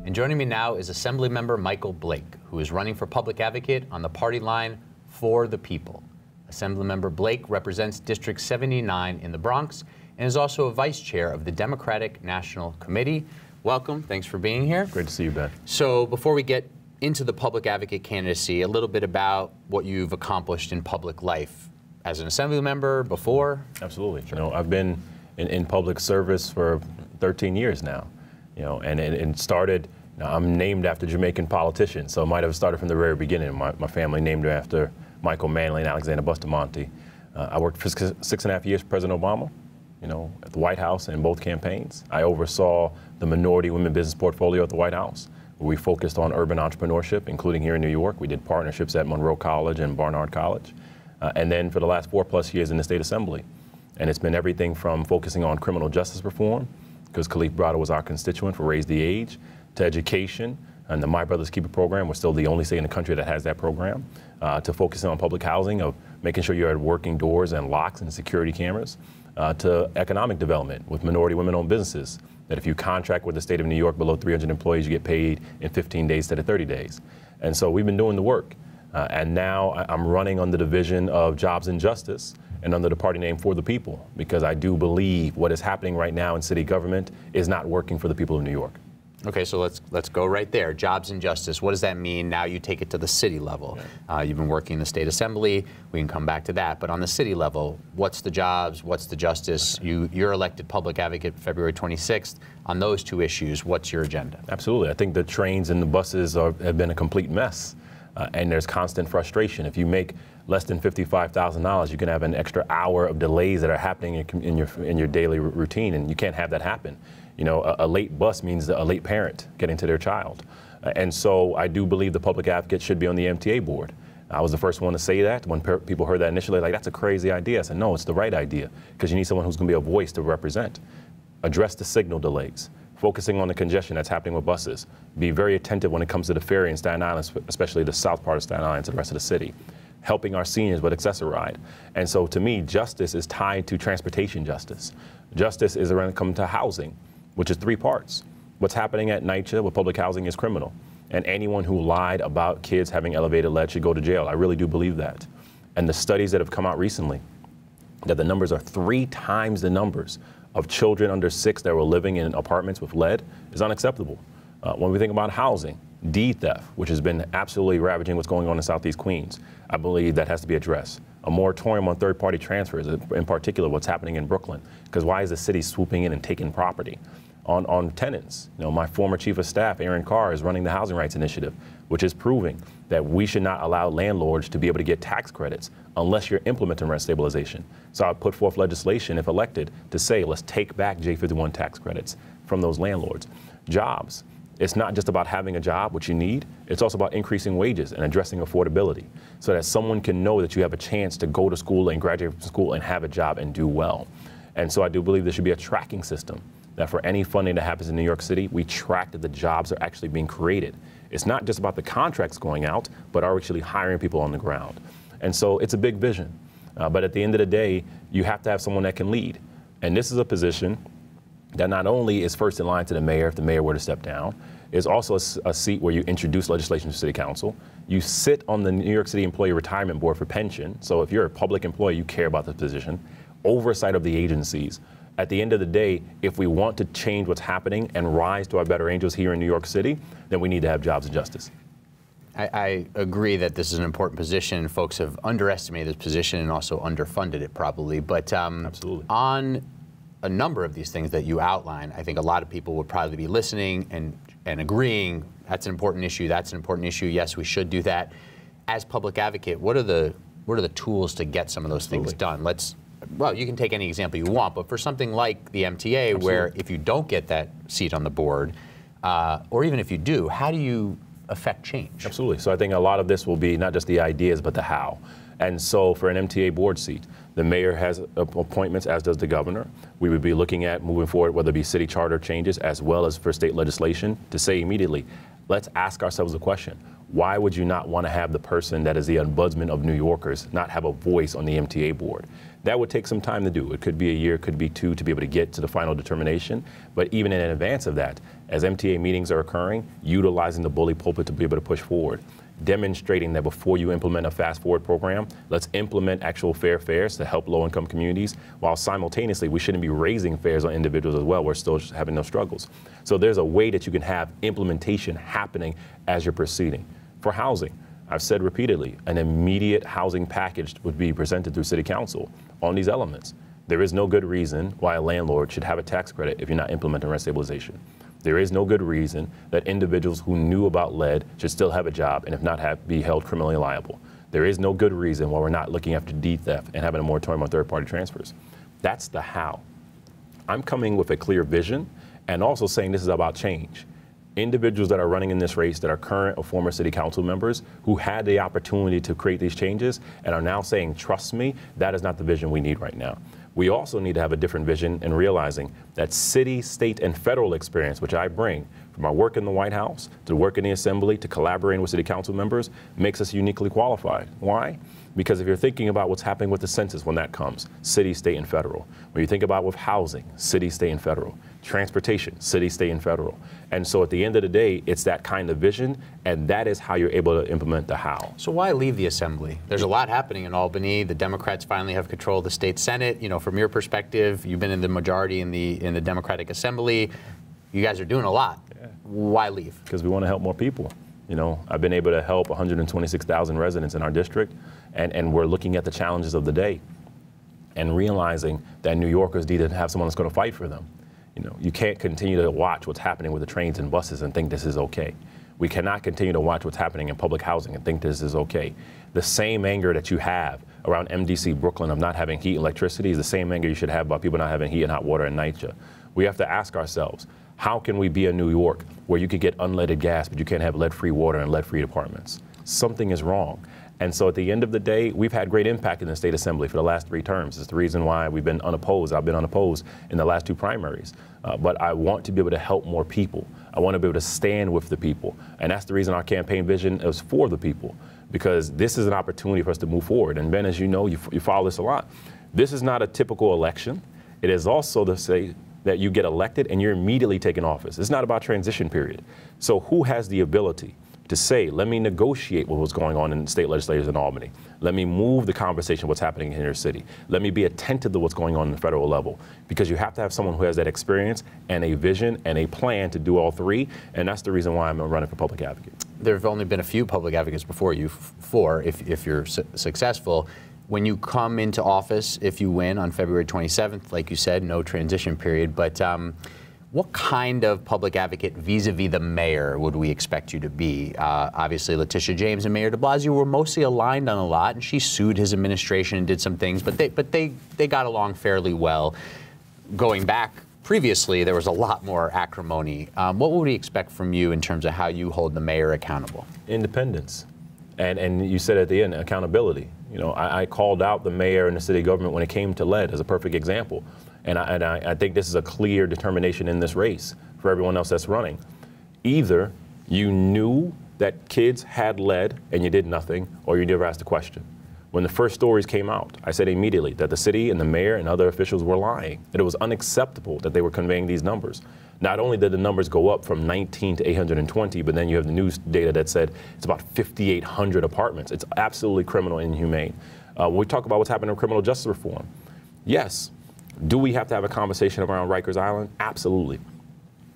And joining me now is Assemblymember Michael Blake, who is running for public advocate on the party line For the People. Assemblymember Blake represents District 79 in the Bronx and is also a vice chair of the Democratic National Committee. Welcome. Thanks for being here. Great to see you, Ben. So before we get into the public advocate candidacy, a little bit about what you've accomplished in public life as an assembly member before. Absolutely. Sure. You know, I've been in public service for 13 years now. You know, and started. You know, I'm named after Jamaican politicians, so it might have started from the very beginning. My family named me after Michael Manley and Alexander Bustamante. I worked for 6.5 years for President Obama. You know, at the White House in both campaigns. I oversaw the minority women business portfolio at the White House, where we focused on urban entrepreneurship, including here in New York. We did partnerships at Monroe College and Barnard College. And then for the last 4+ years in the State Assembly. And it's been everything from focusing on criminal justice reform, because Kalief Browder was our constituent for Raise the Age, to education, and the My Brother's Keeper program. We're still the only state in the country that has that program, to focusing on public housing, of making sure you had working doors and locks and security cameras, to economic development with minority women-owned businesses, that if you contract with the state of New York below 300 employees, you get paid in 15 days instead of 30 days. And so we've been doing the work. And now I'm running on the division of Jobs and Justice and under the party name For the People, because I do believe what is happening right now in city government is not working for the people of New York. Okay, so let's go right there. Jobs and justice. What does that mean? Now you take it to the city level. Yeah. You've been working in the state assembly. We can come back to that. But on the city level, what's the jobs? What's the justice? You're elected public advocate February 26th. On those two issues, what's your agenda? Absolutely. I think the trains and the buses have been a complete mess. And there's constant frustration. If you make less than $55,000, you can have an extra hour of delays that are happening in your daily routine, and you can't have that happen. You know, a late bus means a late parent getting to their child. And so I do believe the public advocate should be on the MTA board. I was the first one to say that. When people heard that initially, like, that's a crazy idea. I said, no, it's the right idea, because you need someone who's going to be a voice to represent. Address the signal delays, focusing on the congestion that's happening with buses. Be very attentive when it comes to the ferry in Staten Island, especially the south part of Staten Island to the rest of the city. Helping our seniors with Access-a-Ride. And so to me, justice is tied to transportation justice. Justice is around coming to housing, which is 3 parts. What's happening at NYCHA with public housing is criminal. And anyone who lied about kids having elevated lead should go to jail. I really do believe that. And the studies that have come out recently, that the numbers are 3 times the numbers of children under 6 that were living in apartments with lead, is unacceptable. When we think about housing, deed theft, which has been absolutely ravaging what's going on in Southeast Queens, I believe that has to be addressed. A moratorium on third-party transfers, in particular what's happening in Brooklyn, because why is the city swooping in and taking property? On tenants, you know, my former chief of staff, Aaron Carr, is running the Housing Rights Initiative, which is proving that we should not allow landlords to be able to get tax credits unless you're implementing rent stabilization. So I put forth legislation, if elected, to say let's take back J51 tax credits from those landlords. Jobs. It's not just about having a job, which you need. It's also about increasing wages and addressing affordability so that someone can know that you have a chance to go to school and graduate from school and have a job and do well. And so I do believe there should be a tracking system that for any funding that happens in New York City, we track that the jobs are actually being created. It's not just about the contracts going out, but are actually hiring people on the ground. And so it's a big vision. But at the end of the day, you have to have someone that can lead. And this is a position that not only is first in line to the mayor if the mayor were to step down, is also a seat where you introduce legislation to city council. You sit on the New York City Employee Retirement Board for pension. So if you're a public employee, you care about this position. Oversight of the agencies. At the end of the day, if we want to change what's happening and rise to our better angels here in New York City, then we need to have jobs and justice. I agree that this is an important position. Folks have underestimated this position and also underfunded it probably. But Absolutely. On a number of these things that you outline, I think a lot of people would probably be listening and agreeing that's an important issue, that's an important issue, yes, we should do that. As public advocate, what are the tools to get some of those Absolutely. things done? Well, you can take any example you want, but for something like the MTA, Absolutely. where if you don't get that seat on the board, or even if you do, how do you affect change? Absolutely. So I think a lot of this will be not just the ideas, but the how. And so for an MTA board seat, the mayor has appointments, as does the governor. We would be looking at moving forward, whether it be city charter changes as well as for state legislation, to say immediately, let's ask ourselves a question. Why would you not want to have the person that is the ombudsman of New Yorkers not have a voice on the MTA board? That would take some time to do. It could be a year, it could be two to be able to get to the final determination. But even in advance of that, as MTA meetings are occurring, utilizing the bully pulpit to be able to push forward, demonstrating that before you implement a fast forward program, let's implement actual fair fares to help low income communities, while simultaneously we shouldn't be raising fares on individuals as well. We're still having those struggles. So there's a way that you can have implementation happening as you're proceeding. For housing, I've said repeatedly, an immediate housing package would be presented through City Council on these elements. There is no good reason why a landlord should have a tax credit if you're not implementing rent stabilization. There is no good reason that individuals who knew about lead should still have a job and if not be held criminally liable. There is no good reason why we're not looking after deed theft and having a moratorium on third-party transfers. That's the how. I'm coming with a clear vision and also saying this is about change. Individuals that are running in this race that are current or former city council members who had the opportunity to create these changes and are now saying, trust me, that is not the vision we need right now. We also need to have a different vision in realizing that city, state, and federal experience, which I bring from my work in the White House to work in the Assembly to collaborating with city council members, makes us uniquely qualified. Why? Because if you're thinking about what's happening with the census when that comes, city, state, and federal. When you think about with housing, city, state, and federal. Transportation, city, state, and federal. And so at the end of the day, it's that kind of vision, and that is how you're able to implement the how. So why leave the Assembly? There's a lot happening in Albany. The Democrats finally have control of the state Senate. You know, from your perspective, you've been in the majority in the Democratic Assembly. You guys are doing a lot. Yeah. Why leave? Because we want to help more people. You know, I've been able to help 126,000 residents in our district, and we're looking at the challenges of the day and realizing that New Yorkers need to have someone that's going to fight for them. You know, you can't continue to watch what's happening with the trains and buses and think this is okay. We cannot continue to watch what's happening in public housing and think this is okay. The same anger that you have around MDC Brooklyn of not having heat and electricity is the same anger you should have about people not having heat and hot water in NYCHA. We have to ask ourselves, how can we be in New York where you could get unleaded gas, but you can't have lead-free water and lead-free apartments? Something is wrong. And so at the end of the day, we've had great impact in the state assembly for the last 3 terms. It's the reason why we've been unopposed. I've been unopposed in the last 2 primaries. But I want to be able to help more people. I want to be able to stand with the people. And that's the reason our campaign vision is for the people, because this is an opportunity for us to move forward. And Ben, as you know, you follow this a lot. This is not a typical election. It is also to say that you get elected and you're immediately taking office. It's not about transition period. So who has the ability to say, let me negotiate what was going on in state legislators in Albany. Let me move the conversation what's happening in your city. Let me be attentive to what's going on in the federal level. Because you have to have someone who has that experience and a vision and a plan to do all 3. And that's the reason why I'm running for public advocate. There have only been a few public advocates before you, 4 if you're successful. When you come into office, if you win on February 27th, like you said, no transition period, but what kind of public advocate vis-a-vis the mayor would we expect you to be? Obviously, Letitia James and Mayor de Blasio were mostly aligned on a lot, and she sued his administration and did some things, but they got along fairly well. Going back previously, there was a lot more acrimony. What would we expect from you in terms of how you hold the mayor accountable? Independence. And you said at the end, accountability. You know, I called out the mayor and the city government when it came to lead as a perfect example. And I think this is a clear determination in this race for everyone else that's running. Either you knew that kids had lead and you did nothing, or you never asked a question. When the first stories came out, I said immediately that the city and the mayor and other officials were lying, that it was unacceptable that they were conveying these numbers. Not only did the numbers go up from 19 to 820, but then you have the news data that said it's about 5,800 apartments. It's absolutely criminal and inhumane. When we talk about what's happening in criminal justice reform, yes. Do we have to have a conversation around Rikers Island? Absolutely.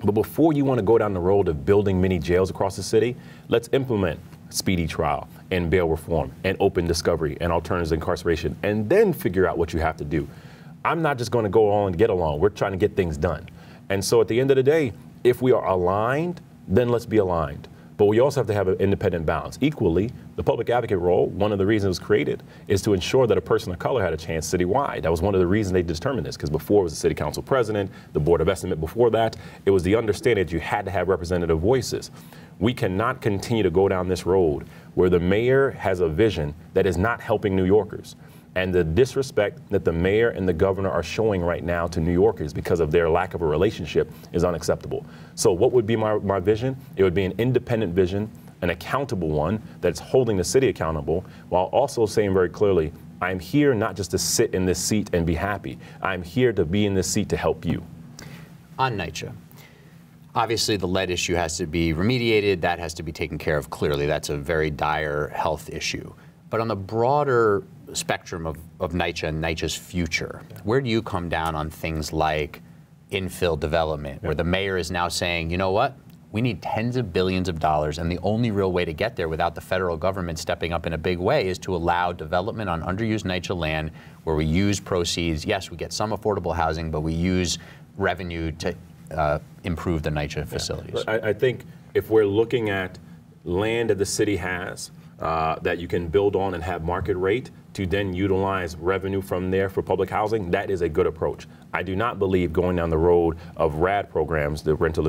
But before you want to go down the road of building many jails across the city, let's implement speedy trial and bail reform and open discovery and alternatives incarceration, and then figure out what you have to do. I'm not just going to go on and get along. We're trying to get things done. And so at the end of the day, if we are aligned, then let's be aligned. But we also have to have an independent balance. Equally, the public advocate role, one of the reasons it was created, is to ensure that a person of color had a chance citywide. That was one of the reasons they determined this, because before it was the city council president, the board of estimate before that, it was the understanding that you had to have representative voices. We cannot continue to go down this road where the mayor has a vision that is not helping New Yorkers. And the disrespect that the mayor and the governor are showing right now to New Yorkers because of their lack of a relationship is unacceptable. So what would be my vision? It would be an independent vision, an accountable one that's holding the city accountable, while also saying very clearly, I'm here not just to sit in this seat and be happy. I'm here to be in this seat to help you. On NYCHA, obviously the lead issue has to be remediated. That has to be taken care of clearly. That's a very dire health issue. But on the broader spectrum of NYCHA and NYCHA's future, where do you come down on things like infill development, where the mayor is now saying, you know what, we need tens of billions of dollars, and the only real way to get there without the federal government stepping up in a big way is to allow development on underused NYCHA land where we use proceeds. Yes, we get some affordable housing, but we use revenue to improve the NYCHA facilities. I think if we're looking at land that the city has that you can build on and have market rate to then utilize revenue from there for public housing, that is a good approach. I do not believe going down the road of RAD programs, the Rental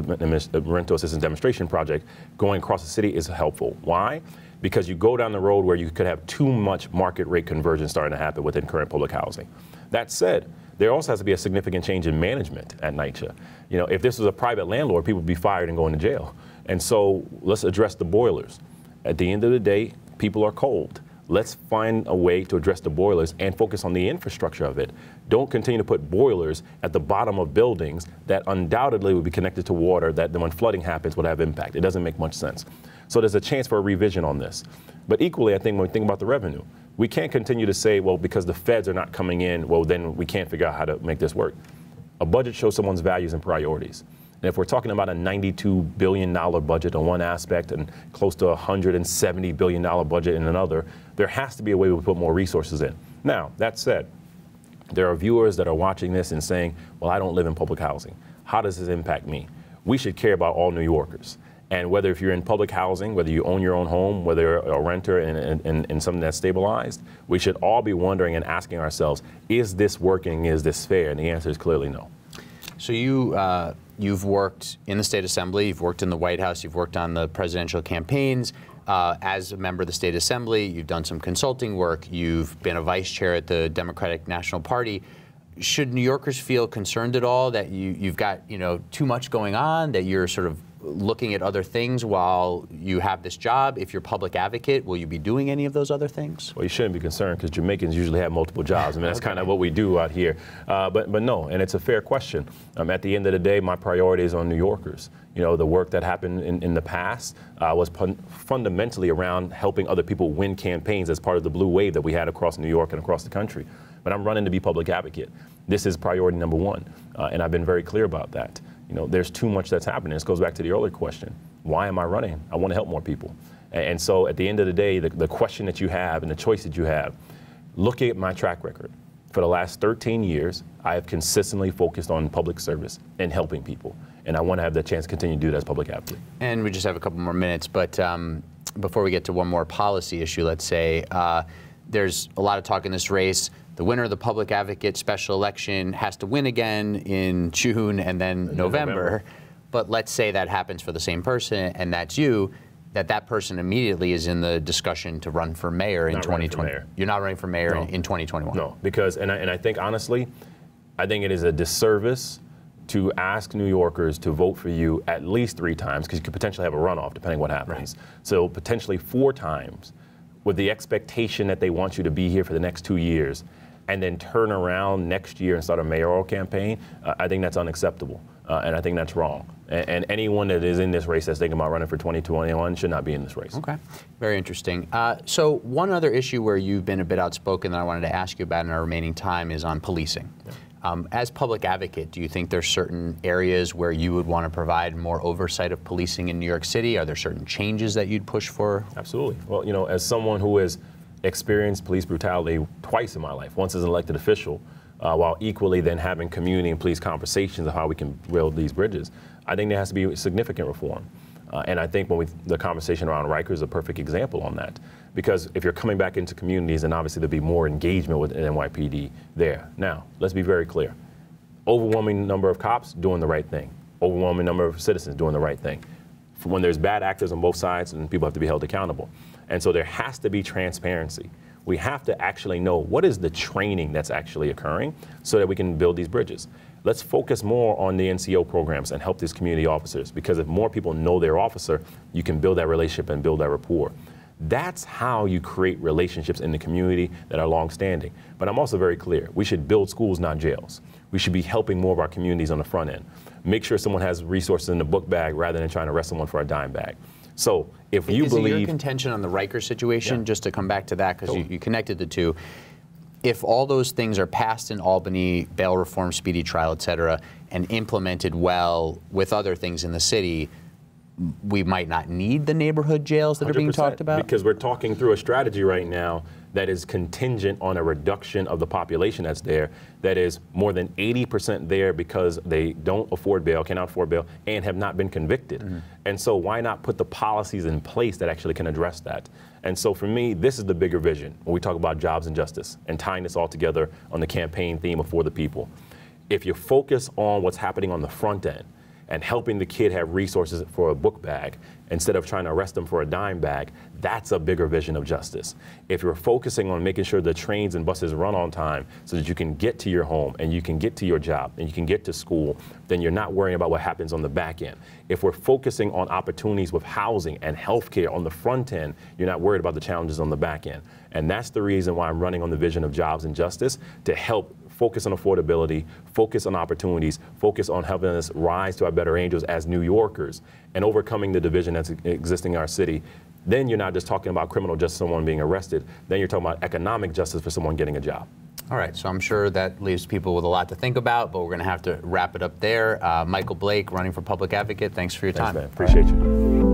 Assistance Demonstration Project, going across the city is helpful. Why? Because you go down the road where you could have too much market rate conversion starting to happen within current public housing. That said, there also has to be a significant change in management at NYCHA. You know, if this was a private landlord, people would be fired and going to jail. And so let's address the boilers. At the end of the day, people are cold. Let's find a way to address the boilers and focus on the infrastructure of it. Don't continue to put boilers at the bottom of buildings that undoubtedly would be connected to water that when flooding happens would have impact. It doesn't make much sense. So there's a chance for a revision on this. But equally, I think when we think about the revenue, we can't continue to say, well, because the feds are not coming in, well, then we can't figure out how to make this work. A budget shows someone's values and priorities. And if we're talking about a $92 billion budget on one aspect and close to a $170 billion budget in another, there has to be a way we put more resources in. Now, that said, there are viewers that are watching this and saying, well, I don't live in public housing. How does this impact me? We should care about all New Yorkers. And whether if you're in public housing, whether you own your own home, whether you're a renter in something that's stabilized, we should all be wondering and asking ourselves, is this working? Is this fair? And the answer is clearly no. So you've worked in the State Assembly, you've worked in the White House, you've worked on the presidential campaigns. As a member of the State Assembly, you've done some consulting work, you've been a vice chair at the Democratic National Party. Should New Yorkers feel concerned at all that you've got, you know, too much going on, that you're sort of looking at other things while you have this job? If you're public advocate, will you be doing any of those other things? Well, you shouldn't be concerned because Jamaicans usually have multiple jobs. I mean, that's kind of what we do out here. But no, and it's a fair question. At the end of the day, my priority is on New Yorkers. You know, the work that happened in the past was fundamentally around helping other people win campaigns as part of the blue wave that we had across New York and across the country. But I'm running to be public advocate. This is priority number one, and I've been very clear about that. You know, there's too much that's happening. This goes back to the earlier question. Why am I running? I want to help more people. And so at the end of the day, the question that you have and the choice that you have, looking at my track record, for the last 13 years, I have consistently focused on public service and helping people. And I want to have the chance to continue to do that as public advocate. And we just have a couple more minutes, but before we get to one more policy issue, let's say, there's a lot of talk in this race. The winner of the public advocate special election has to win again in June and then November. But let's say that happens for the same person, and that's you, that person immediately is in the discussion to run for mayor in 2020. You're not running for mayor in 2021? No, because, and I think honestly, I think it is a disservice to ask New Yorkers to vote for you at least 3 times, because you could potentially have a runoff depending what happens. Right. So potentially 4 times with the expectation that they want you to be here for the next 2 years and then turn around next year and start a mayoral campaign. I think that's unacceptable, and I think that's wrong. And anyone that is in this race that's thinking about running for 2021 should not be in this race. Okay, very interesting. So one other issue where you've been a bit outspoken that I wanted to ask you about in our remaining time is on policing. Yeah. As public advocate, do you think there's certain areas where you would want to provide more oversight of policing in New York City? Are there certain changes that you'd push for? Absolutely. Well, you know, as someone who has experienced police brutality twice in my life, once as an elected official, while equally then having community and police conversations of how we can build these bridges, I think there has to be significant reform. And I think the conversation around Rikers is a perfect example on that. Because if you're coming back into communities, then obviously there'll be more engagement with NYPD there. Now, let's be very clear. Overwhelming number of cops doing the right thing. Overwhelming number of citizens doing the right thing. When there's bad actors on both sides, and people have to be held accountable. And so there has to be transparency. We have to actually know what is the training that's actually occurring so that we can build these bridges. Let's focus more on the NCO programs and help these community officers, because if more people know their officer, you can build that relationship and build that rapport. That's how you create relationships in the community that are longstanding. But I'm also very clear. We should build schools, not jails. We should be helping more of our communities on the front end. Make sure someone has resources in the book bag rather than trying to arrest someone for a dime bag. So if you believe... Is it your contention on the Rikers situation, just to come back to that, because you connected the two, if all those things are passed in Albany, bail reform, speedy trial, et cetera, and implemented well with other things in the city, we might not need the neighborhood jails that are being talked about? Because we're talking through a strategy right now that is contingent on a reduction of the population that's there, that is more than 80% there because they don't afford bail, cannot afford bail, and have not been convicted. And so why not put the policies in place that actually can address that? And so for me, this is the bigger vision when we talk about jobs and justice and tying this all together on the campaign theme of For the People. If you focus on what's happening on the front end and helping the kid have resources for a book bag instead of trying to arrest them for a dime bag, that's a bigger vision of justice. If you're focusing on making sure the trains and buses run on time so that you can get to your home and you can get to your job and you can get to school, then you're not worrying about what happens on the back end. If we're focusing on opportunities with housing and healthcare on the front end, you're not worried about the challenges on the back end. And that's the reason why I'm running on the vision of jobs and justice, to help focus on affordability, focus on opportunities, focus on helping us rise to our better angels as New Yorkers and overcoming the division that's existing in our city. Then you're not just talking about criminal justice, someone being arrested. Then you're talking about economic justice for someone getting a job. All right, so I'm sure that leaves people with a lot to think about, but we're going to have to wrap it up there. Michael Blake, running for public advocate, thanks for your time. Thanks, man. Appreciate you.